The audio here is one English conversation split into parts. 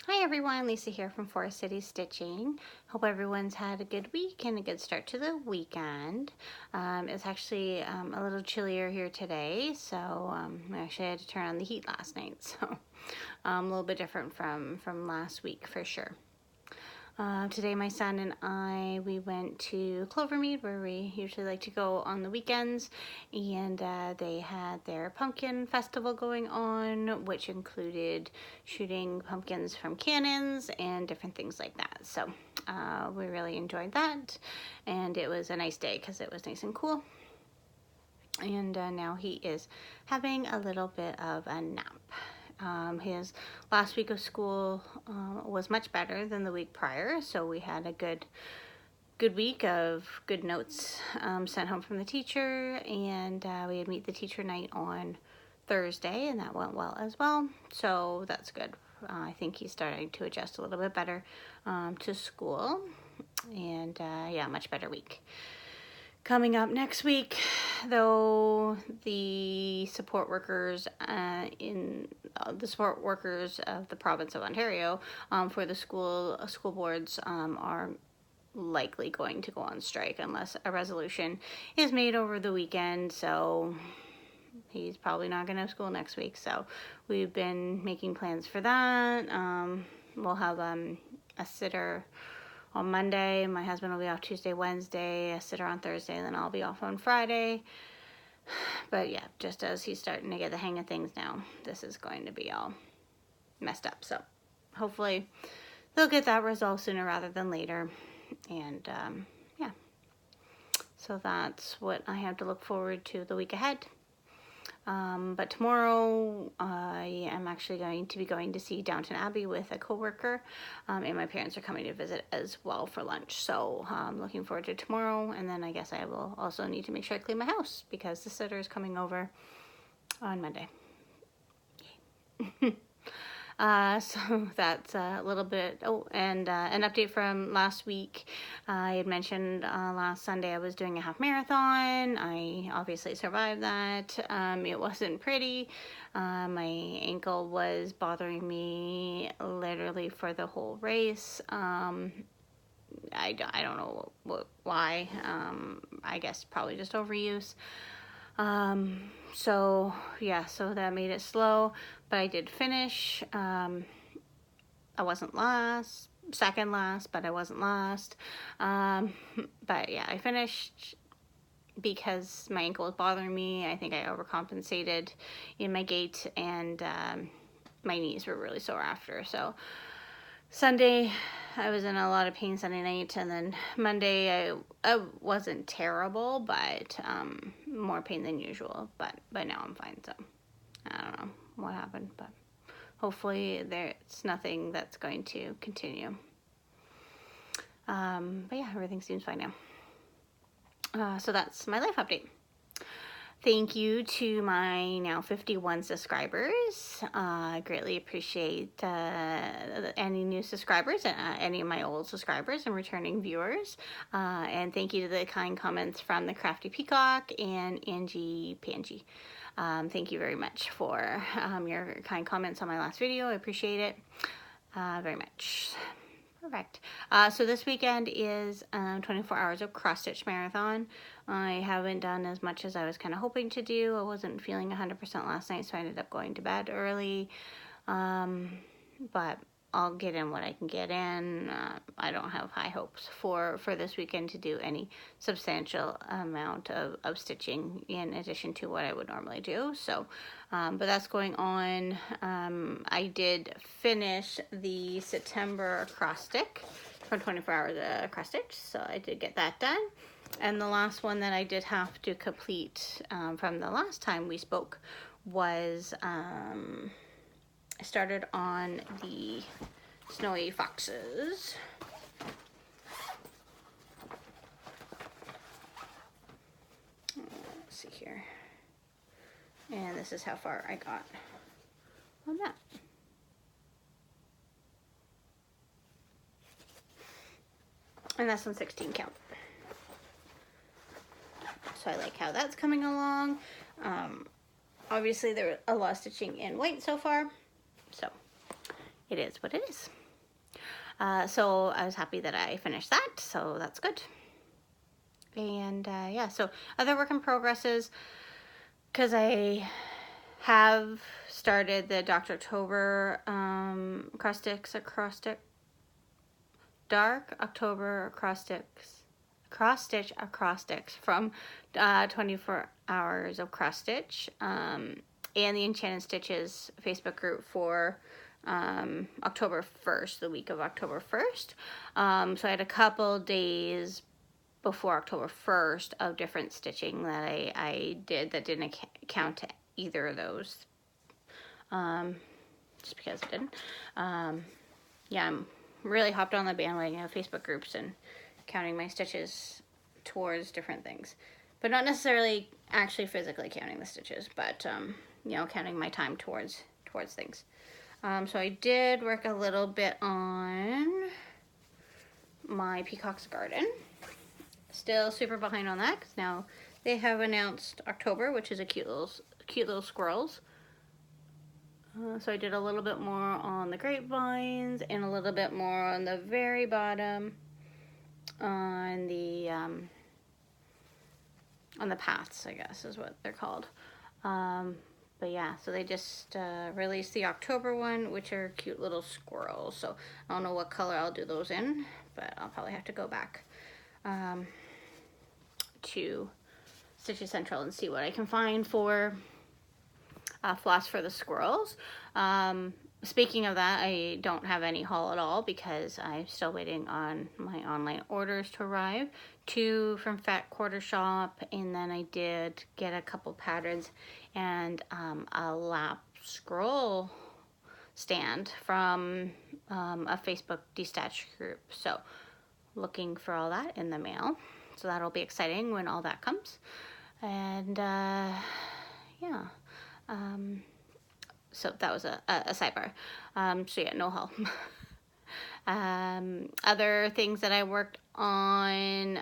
Hi everyone, Lisa here from Forest City Stitching. Hope everyone's had a good week and a good start to the weekend. It's actually a little chillier here today, so I actually had to turn on the heat last night, so a little bit different from last week for sure. Today my son and I, we went to Clovermead where we usually like to go on the weekends, and they had their pumpkin festival going on, which included shooting pumpkins from cannons and different things like that. So we really enjoyed that, and it was a nice day because it was nice and cool. And now he is having a little bit of a nap. His last week of school was much better than the week prior, so we had a good week of good notes sent home from the teacher, and we had meet the teacher night on Thursday, and that went well as well, so that's good. I think he's starting to adjust a little bit better to school, and yeah, much better week. Coming up next week, though, the support workers the support workers of the province of Ontario for the school boards are likely going to go on strike unless a resolution is made over the weekend. So he's probably not going to have school next week. So we've been making plans for that. We'll have a sitter on Monday. My husband will be off Tuesday, Wednesday, a sitter on Thursday, and then I'll be off on Friday. But yeah, just as he's starting to get the hang of things now, this is going to be all messed up. So hopefully they'll get that resolved sooner rather than later. And yeah, so that's what I have to look forward to the week ahead. But tomorrow I am actually going to be going to see Downton Abbey with a coworker, and my parents are coming to visit as well for lunch. So I'm looking forward to tomorrow, and then I guess I will also need to make sure I clean my house because the sitter is coming over on Monday. So that's a little bit, and an update from last week. I had mentioned last Sunday I was doing a half marathon. I obviously survived that. It wasn't pretty. My ankle was bothering me literally for the whole race. I don't know why. I guess probably just overuse. So yeah, so that made it slow, but I did finish. I wasn't second last, but I wasn't last. But yeah, I finished because my ankle was bothering me. I think I overcompensated in my gait, and my knees were really sore after. So Sunday, I was in a lot of pain Sunday night, and then Monday I wasn't terrible, but more pain than usual. But now I'm fine, so I don't know what happened, but hopefully there's nothing that's going to continue. But yeah, everything seems fine now. So that's my life update. Thank you to my now 51 subscribers. I greatly appreciate any new subscribers, any of my old subscribers and returning viewers. And thank you to the kind comments from the Crafty Peacock and Angie Pangie. Thank you very much for your kind comments on my last video. I appreciate it very much. Perfect. So this weekend is 24 hours of cross stitch marathon. I haven't done as much as I was kind of hoping to do. I wasn't feeling 100% last night, so I ended up going to bed early. But I'll get in what I can get in. I don't have high hopes for this weekend to do any substantial amount of stitching in addition to what I would normally do. So, but that's going on. I did finish the September acrostic from 24 hours acrostic, so I did get that done. And the last one that I did have to complete from the last time we spoke was I started on the snowy foxes. Let's see here. And this is how far I got on that. And that's on 16 count. So I like how that's coming along. Obviously there was a lot of stitching in white so far. So it is what it is. So I was happy that I finished that, so that's good. And yeah, so other work in progresses, because I have started the Dr. October acrostic dark October cross stitch acrostics from 24 hours of cross stitch, and the Enchanted Stitches Facebook group for October 1st, the week of October 1st. So I had a couple days before October 1st of different stitching that I did that didn't count to either of those, just because it didn't. Yeah, I'm really hopped on the bandwagon of Facebook groups and counting my stitches towards different things, but not necessarily actually physically counting the stitches, but you know, counting my time towards things. So I did work a little bit on my Peacock's Garden. Still super behind on that because now they have announced October, which is a cute little squirrels. So I did a little bit more on the grapevines and a little bit more on the very bottom on the paths, I guess is what they're called. But yeah, so they just released the October one, which are cute little squirrels. So I don't know what color I'll do those in, but I'll probably have to go back to Stitches Central and see what I can find for floss for the squirrels. Speaking of that, I don't have any haul at all because I'm still waiting on my online orders to arrive. 2 from Fat Quarter Shop, and then I did get a couple patterns and a lap scroll stand from a Facebook Destatch group. So looking for all that in the mail. So that'll be exciting when all that comes. And yeah. So that was a sidebar. So yeah, no haul. Other things that I worked on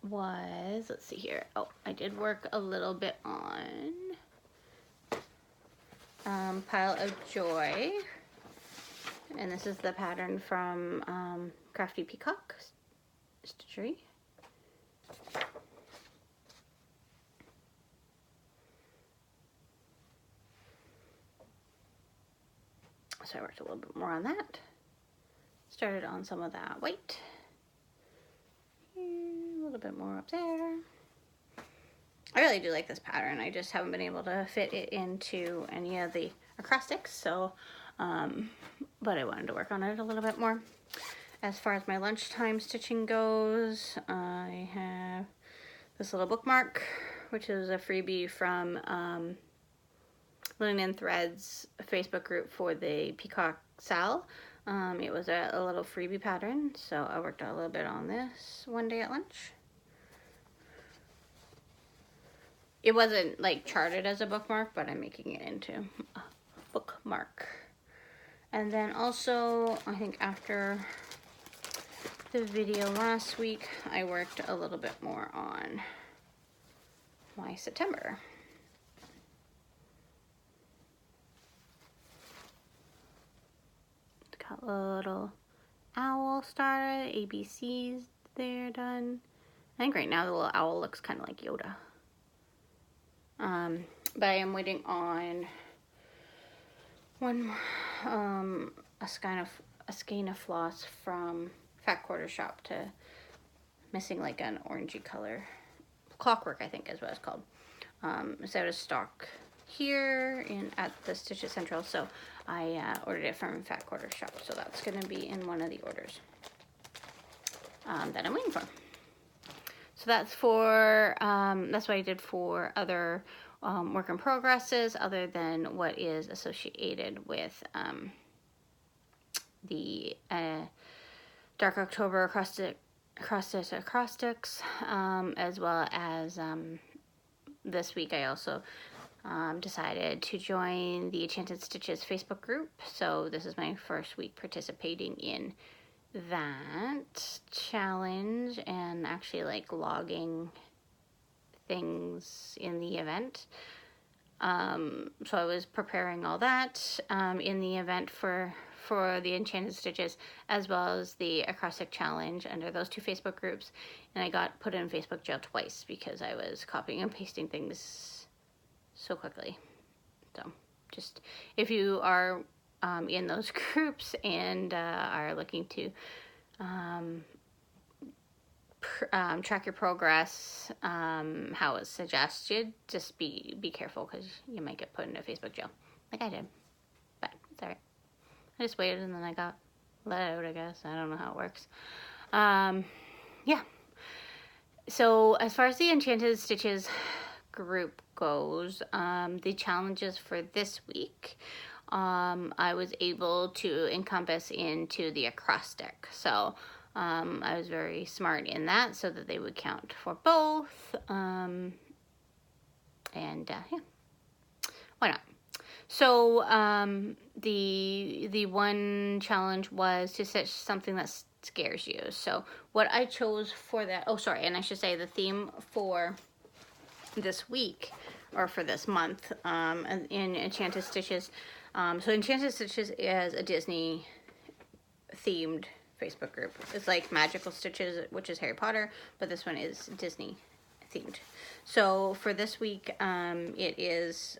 was, let's see here. Oh, I did work a little bit on Pile of Joy. And this is the pattern from Crafty Peacock Stitchery. So I worked a little bit more on that. Started on some of that white. A little bit more up there. I really do like this pattern. I just haven't been able to fit it into any of the acrostics, so but I wanted to work on it a little bit more. As far as my lunchtime stitching goes, I have this little bookmark, which is a freebie from Linen Threads Facebook group for the Peacock Sal. It was a little freebie pattern, so I worked a little bit on this one day at lunch. It wasn't like charted as a bookmark, but I'm making it into a bookmark. And then also, I think after the video last week, I worked a little bit more on my September. Got a little owl started, ABCs there done. I think right now the little owl looks kind of like Yoda. But I am waiting on one a skein of floss from Fat Quarter Shop to missing like an orangey color. Clockwork, I think is what it's called. It's out of stock here at the Stitches Central, so I ordered it from Fat Quarter Shop, so that's going to be in one of the orders that I'm waiting for. So that's for that's what I did for other work in progresses, other than what is associated with the Dark October acrostics, as well as this week I also decided to join the Enchanted Stitches Facebook group. So this is my first week participating in that challenge and actually like logging things in the event. So I was preparing all that in the event for the Enchanted Stitches, as well as the Acrostic Challenge under those 2 Facebook groups. And I got put in Facebook jail twice because I was copying and pasting things so quickly. So just if you are in those groups and are looking to track your progress, how it's suggested, just be careful because you might get put into Facebook jail, like I did. But it's alright. I just waited and then I got let out, I guess. I don't know how it works. Yeah. So as far as the Enchanted Stitches group goes, the challenges for this week, I was able to encompass into the acrostic. So I was very smart in that so that they would count for both. And yeah, why not? So the one challenge was to stitch something that scares you. So what I chose for that, oh sorry, and I should say the theme for this week or for this month in Enchanted Stitches. So Enchanted Stitches is a Disney themed Facebook group. It's like Magical Stitches, which is Harry Potter, but this one is Disney themed. So for this week, it is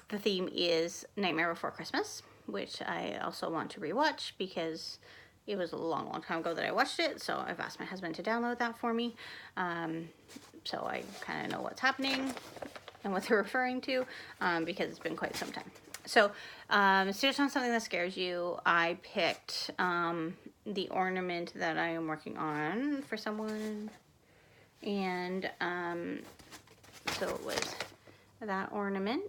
the theme is Nightmare Before Christmas, which I also want to rewatch because it was a long time ago that I watched it. So I've asked my husband to download that for me, so I kind of know what's happening and what they're referring to, because it's been quite some time. So, stitch on something that scares you. I picked the ornament that I am working on for someone, and so it was that ornament.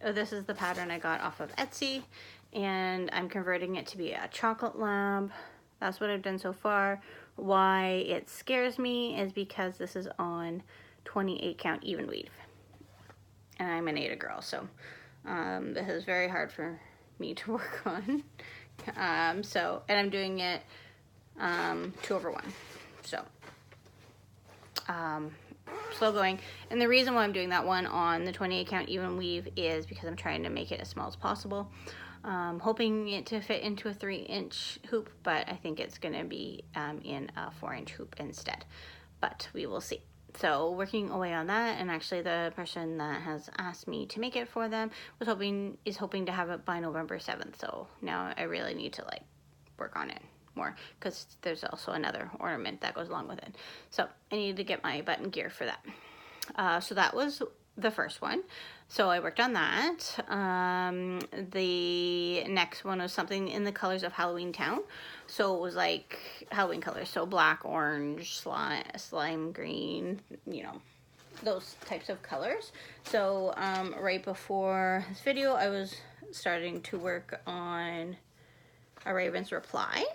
Oh, this is the pattern I got off of Etsy, and I'm converting it to be a chocolate lab. That's what I've done so far. Why it scares me is because this is on 28 count even weave, and I'm an Ada girl, so this is very hard for me to work on. And I'm doing it 2/1, so slow going. And the reason why I'm doing that one on the 28 count even weave is because I'm trying to make it as small as possible, hoping it to fit into a 3-inch hoop, but I think it's going to be in a 4-inch hoop instead, but we will see. So working away on that, and actually the person that has asked me to make it for them is hoping to have it by November 7th. So now I really need to like work on it more because there's also another ornament that goes along with it. So I need to get my button gear for that. So that was the first one. So I worked on that. The next one was something in the colors of Halloween Town. So it was like Halloween colors. So black, orange, slime green, you know, those types of colors. So right before this video, I was starting to work on A Raven's Reply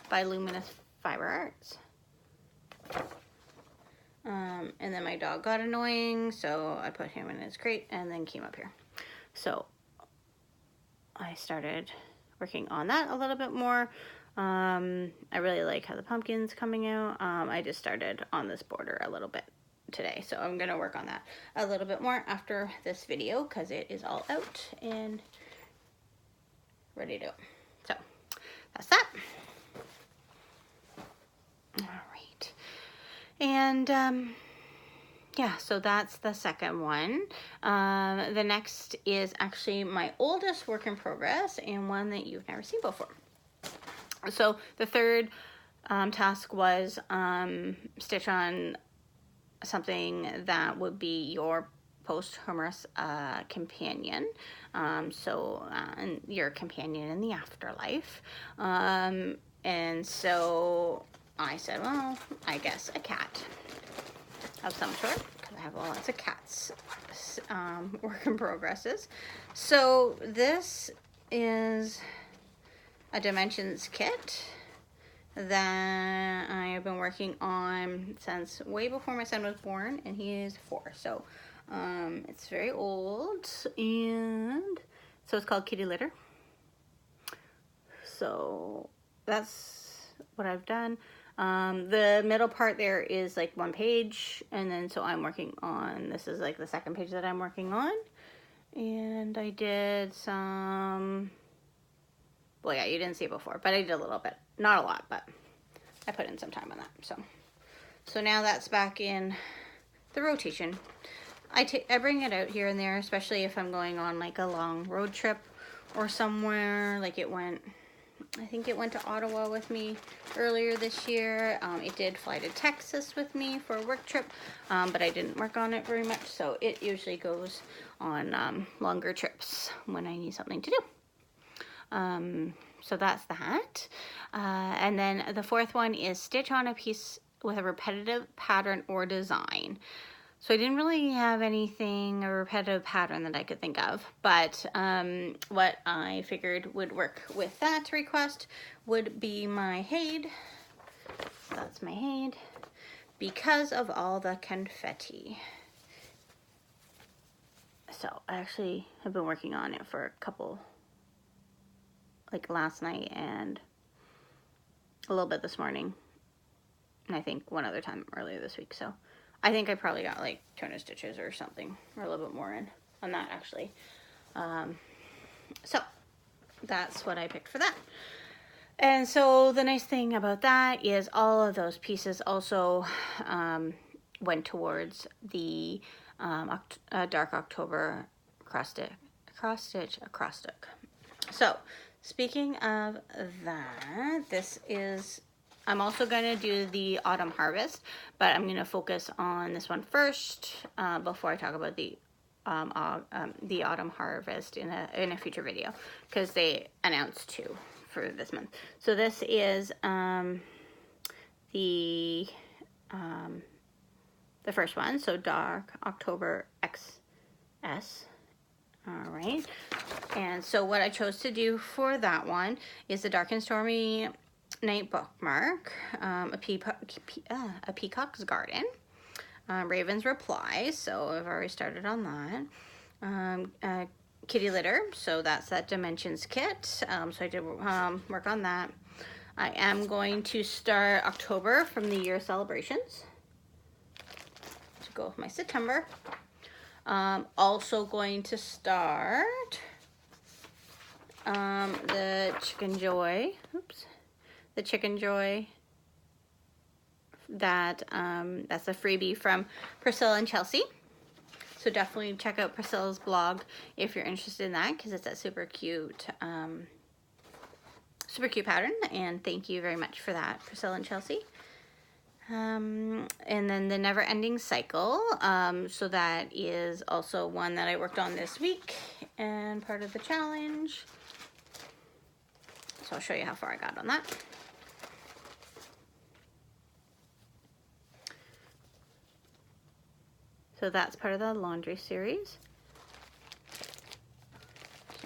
by Luminous Fiber Arts. And then my dog got annoying, so I put him in his crate and then came up here. So I started working on that a little bit more. I really like how the pumpkin's coming out. I just started on this border a little bit today, so I'm gonna work on that a little bit more after this video because it is all out and ready to go. So that's that. All right. And yeah, so that's the second one. The next is actually my oldest work in progress and one that you've never seen before. So the third task was stitch on something that would be your posthumous companion. And your companion in the afterlife. And so I said, well, I guess a cat of some sort, because I have lots of cats work in progresses. So this is a dimensions kit that I have been working on since way before my son was born, and he is 4. So it's very old, and so it's called Kitty Litter. So that's what I've done. The middle part there is like 1 page, and then so I'm working on, this is like the 2nd page that I'm working on. And I did some, well, yeah, you didn't see it before, but I did a little bit. Not a lot, but I put in some time on that. So now that's back in the rotation. I bring it out here and there, especially if I'm going on like a long road trip or somewhere. Like I think it went to Ottawa with me earlier this year. It did fly to Texas with me for a work trip, but I didn't work on it very much. So it usually goes on longer trips when I need something to do. So that's that. And then the 4th one is stitch on a piece with a repetitive pattern or design. So I didn't really have anything, a repetitive pattern that I could think of, but what I figured would work with that request would be my Haid. That's my Haid, because of all the confetti. So I actually have been working on it for a couple, like last night and a little bit this morning, and I think one other time earlier this week. So I think I probably got like 200 stitches or something, or a little bit more in on that actually. So that's what I picked for that. And so the nice thing about that is all of those pieces also went towards the Dark October cross-stitch acrostic. So speaking of that, I'm also going to do the Autumn Harvest, but I'm going to focus on this one first before I talk about the Autumn Harvest in a future video, because they announced 2 for this month. So this is the first one, so Dark October XS. All right, and so what I chose to do for that one is the Dark and Stormy Night bookmark, a Peacock's Garden, Raven's Reply, so I've already started on that, Kitty Litter, so that's that Dimensions kit, so I did work on that. I am going to start October from the year celebrations to go with my September. Also going to start the Chicken Joy, the Chicken Joy, that's a freebie from Priscilla and Chelsea. So definitely check out Priscilla's blog if you're interested in that, because it's a super cute pattern, and thank you very much for that, Priscilla and Chelsea. And then the Never Ending Cycle, so that is also one that I worked on this week and part of the challenge. So I'll show you how far I got on that. So that's part of the laundry series.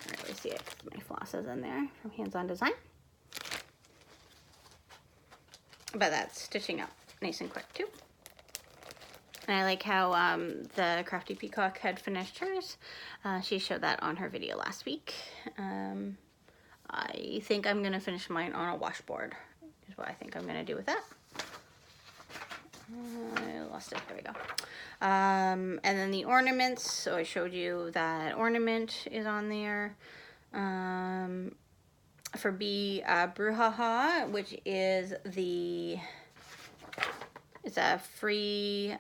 Can't really see it because my floss is in there from Hands On Design. But that's stitching up nice and quick too. And I like how the Crafty Peacock had finished hers. She showed that on her video last week. I think I'm going to finish mine on a washboard, is what I think I'm going to do with that. I lost it, there we go. And then the ornaments, so I showed you that ornament is on there. For B, Brouhaha, which is it's a free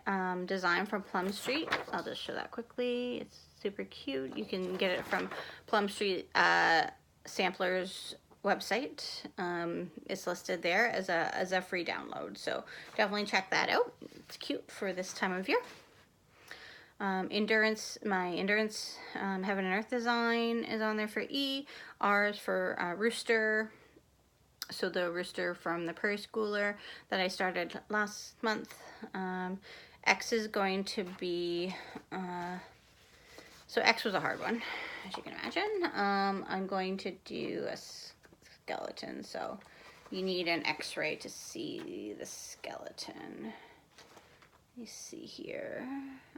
design from Plum Street. I'll just show that quickly. It's super cute. You can get it from Plum Street Sampler's website. It's listed there as a free download, so definitely check that out. It's cute for this time of year. Endurance, my Endurance Heaven and Earth design is on there for E. R is for Rooster, so the Rooster from the Prairie Schooler that I started last month. X is going to be, so X was a hard one, as you can imagine. I'm going to do a skeleton, so you need an X-ray to see the skeleton. Let me see here.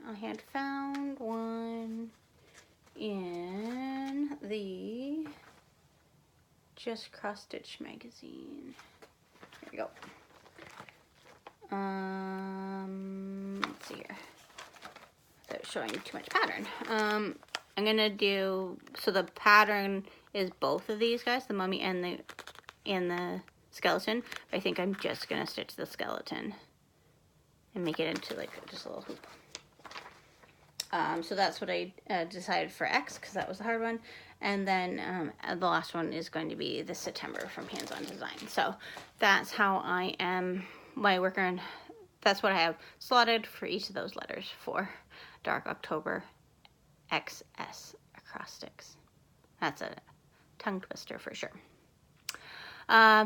I had found one in the Just Cross Stitch magazine. Here we go. Let's see here. They're showing too much pattern. I'm gonna do, so the pattern is both of these guys, the mummy and the skeleton. I think I'm just gonna stitch the skeleton and make it into like just a little hoop. So that's what I decided for X, because that was the hard one. And then the last one is going to be the September from Hands On Design. So that's how I am, that's what I have slotted for each of those letters for Dark October XS Acrostics. That's a tongue twister for sure.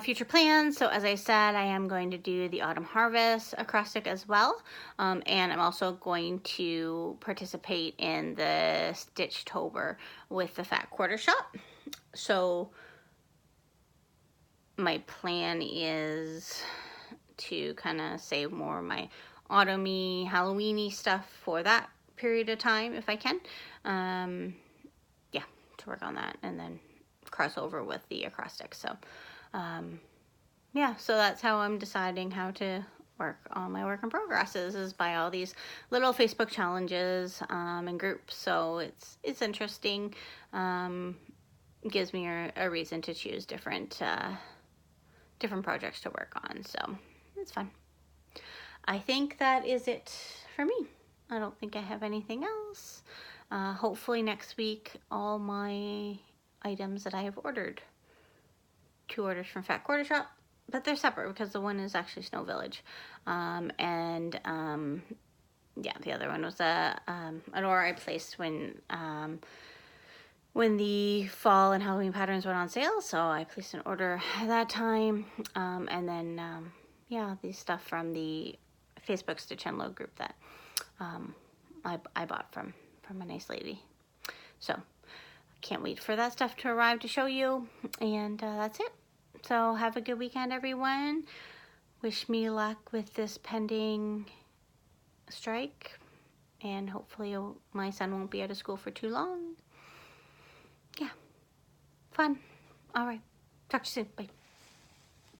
Future plans. So as I said, I am going to do the Autumn Harvest acrostic as well. And I'm also going to participate in the Stitchtober with the Fat Quarter Shop. So my plan is to kind of save more of my autumny, Halloweeny stuff for that period of time if I can. Yeah, to work on that and then cross over with the acrostic. So yeah, so that's how I'm deciding how to work on my work in progresses, is by all these little Facebook challenges and groups. So it's interesting. Gives me a reason to choose different projects to work on. So it's fun. I think that is it for me. I don't think I have anything else. Hopefully next week all my items that I have ordered. 2 orders from Fat Quarter Shop, but they're separate because the one is actually Snow Village. Yeah, the other one was an order I placed when the fall and Halloween patterns went on sale, so I placed an order at that time. And then, yeah, the stuff from the Facebook Stitch and Load group that I bought from a nice lady. So can't wait for that stuff to arrive to show you. And that's it. So have a good weekend, everyone. Wish me luck with this pending strike. And hopefully my son won't be out of school for too long. Yeah. Fun. All right. Talk to you soon. Bye.